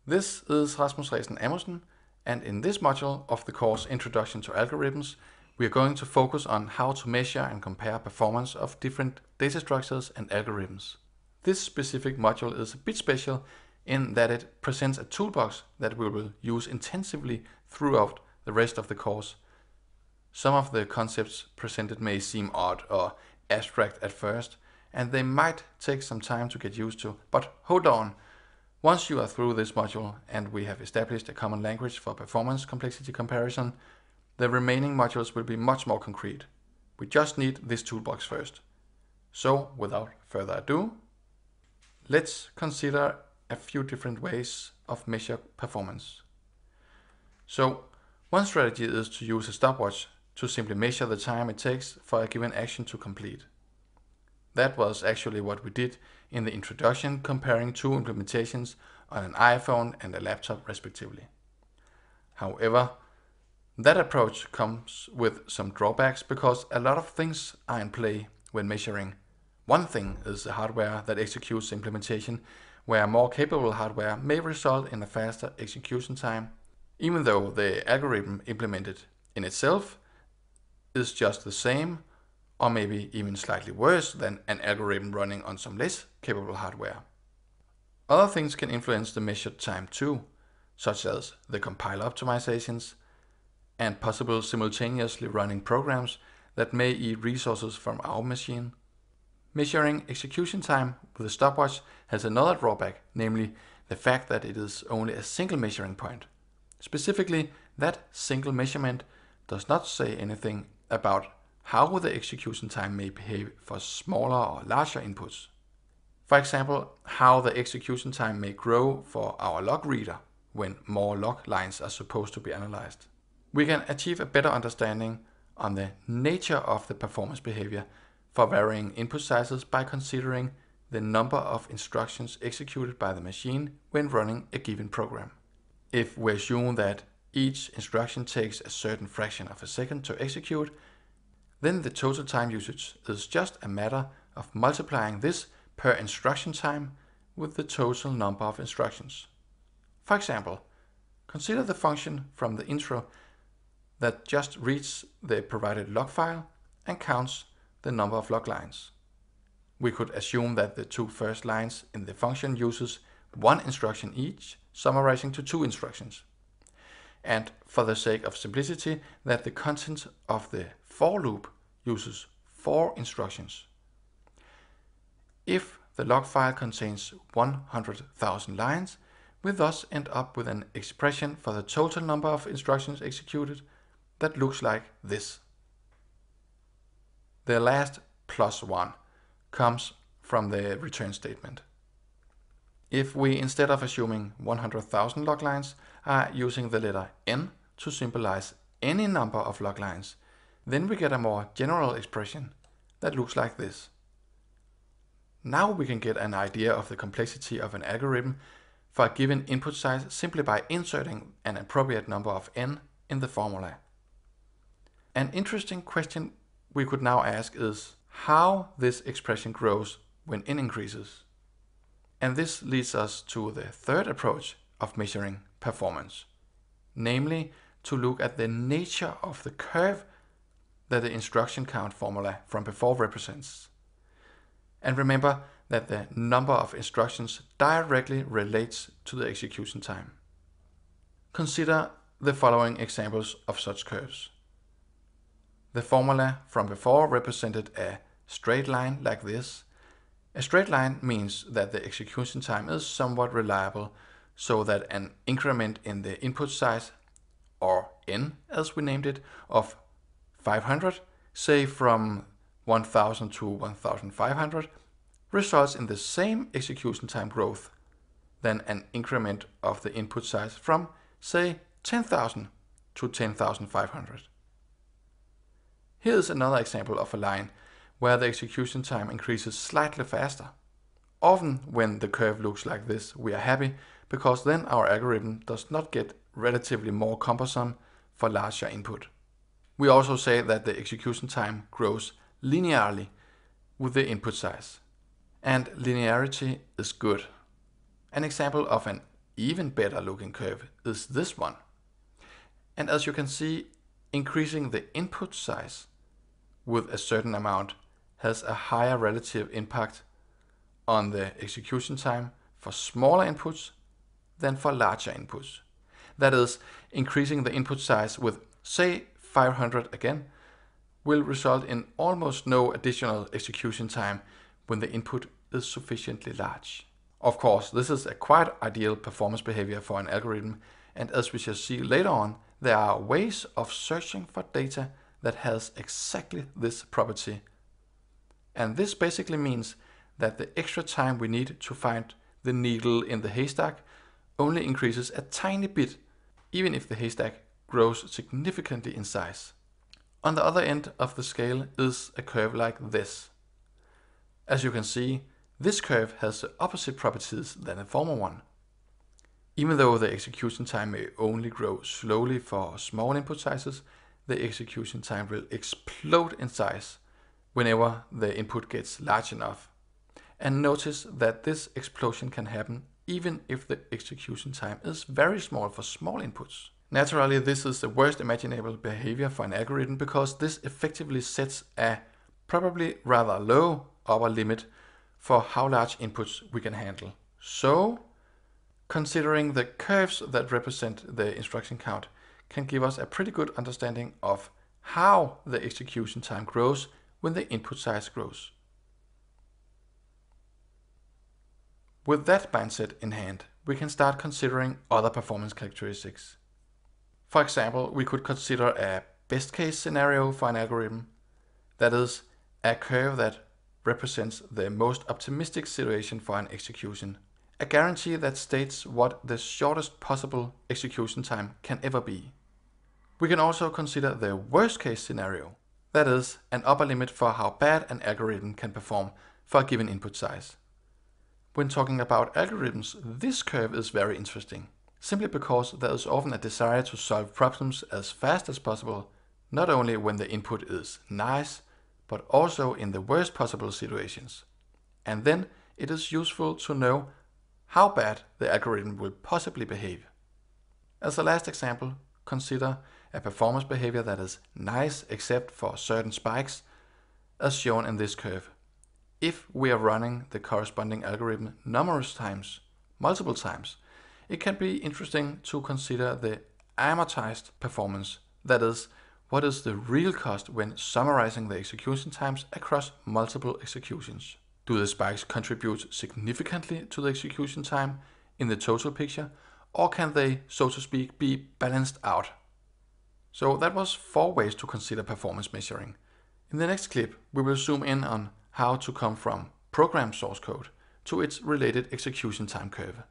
This is Rasmus Resen Amundsen, and in this module of the course Introduction to Algorithms, we are going to focus on how to measure and compare performance of different data structures and algorithms. This specific module is a bit special in that it presents a toolbox that we will use intensively throughout the rest of the course. Some of the concepts presented may seem odd or abstract at first, and they might take some time to get used to, but hold on. Once you are through this module and we have established a common language for performance complexity comparison, the remaining modules will be much more concrete. We just need this toolbox first. So, without further ado, let's consider a few different ways of measure performance. So, one strategy is to use a stopwatch to simply measure the time it takes for a given action to complete. That was actually what we did in the introduction, comparing two implementations on an iPhone and a laptop respectively. However, that approach comes with some drawbacks because a lot of things are in play when measuring. One thing is the hardware that executes the implementation, where more capable hardware may result in a faster execution time, even though the algorithm implemented in itself is just the same, or maybe even slightly worse than an algorithm running on some less capable hardware. Other things can influence the measured time too, such as the compiler optimizations and possible simultaneously running programs that may eat resources from our machine. Measuring execution time with a stopwatch has another drawback, namely the fact that it is only a single measuring point. Specifically, that single measurement does not say anything about how the execution time may behave for smaller or larger inputs. For example, how the execution time may grow for our log reader when more log lines are supposed to be analyzed. We can achieve a better understanding on the nature of the performance behavior for varying input sizes by considering the number of instructions executed by the machine when running a given program. If we assume that each instruction takes a certain fraction of a second to execute, then the total time usage is just a matter of multiplying this per instruction time with the total number of instructions. For example, consider the function from the intro that just reads the provided log file and counts the number of log lines. We could assume that the two first lines in the function uses one instruction each, summarizing to two instructions. And for the sake of simplicity, that the content of the for loop uses 4 instructions. If the log file contains 100,000 lines, we thus end up with an expression for the total number of instructions executed that looks like this. The last +1 comes from the return statement. If we, instead of assuming 100,000 log lines, are using the letter n to symbolize any number of log lines, then we get a more general expression that looks like this. Now we can get an idea of the complexity of an algorithm for a given input size simply by inserting an appropriate number of n in the formula. An interesting question we could now ask is how this expression grows when n increases. And this leads us to the third approach of measuring performance, namely to look at the nature of the curve that the instruction count formula from before represents. And remember that the number of instructions directly relates to the execution time. Consider the following examples of such curves. The formula from before represented a straight line like this. A straight line means that the execution time is somewhat reliable, so that an increment in the input size, or n as we named it, of 500, say from 1000 to 1500, results in the same execution time growth than an increment of the input size from, say, 10,000 to 10,500. Here is another example of a line where the execution time increases slightly faster. Often when the curve looks like this, we are happy because then our algorithm does not get relatively more cumbersome for larger input. We also say that the execution time grows linearly with the input size. And linearity is good. An example of an even better looking curve is this one. And as you can see, increasing the input size with a certain amount has a higher relative impact on the execution time for smaller inputs than for larger inputs. That is, increasing the input size with, say, 500 again, will result in almost no additional execution time when the input is sufficiently large. Of course, this is a quite ideal performance behavior for an algorithm, and as we shall see later on, there are ways of searching for data that has exactly this property. And this basically means that the extra time we need to find the needle in the haystack only increases a tiny bit, even if the haystack grows significantly in size. On the other end of the scale is a curve like this. As you can see, this curve has the opposite properties than the former one. Even though the execution time may only grow slowly for small input sizes, the execution time will explode in size whenever the input gets large enough. And notice that this explosion can happen even if the execution time is very small for small inputs. Naturally, this is the worst imaginable behavior for an algorithm because this effectively sets a probably rather low upper limit for how large inputs we can handle. So, considering the curves that represent the instruction count can give us a pretty good understanding of how the execution time grows when the input size grows. With that mindset in hand, we can start considering other performance characteristics. For example, we could consider a best case scenario for an algorithm, that is, a curve that represents the most optimistic situation for an execution, a guarantee that states what the shortest possible execution time can ever be. We can also consider the worst case scenario, that is, an upper limit for how bad an algorithm can perform for a given input size. When talking about algorithms, this curve is very interesting, simply because there is often a desire to solve problems as fast as possible, not only when the input is nice, but also in the worst possible situations. And then it is useful to know how bad the algorithm will possibly behave. As a last example, consider a performance behavior that is nice except for certain spikes, as shown in this curve. If we are running the corresponding algorithm numerous times, multiple times, it can be interesting to consider the amortized performance, that is, what is the real cost when summarizing the execution times across multiple executions. Do the spikes contribute significantly to the execution time in the total picture, or can they, so to speak, be balanced out? So that was 4 ways to consider performance measuring. In the next clip, we will zoom in on how to come from program source code to its related execution time curve.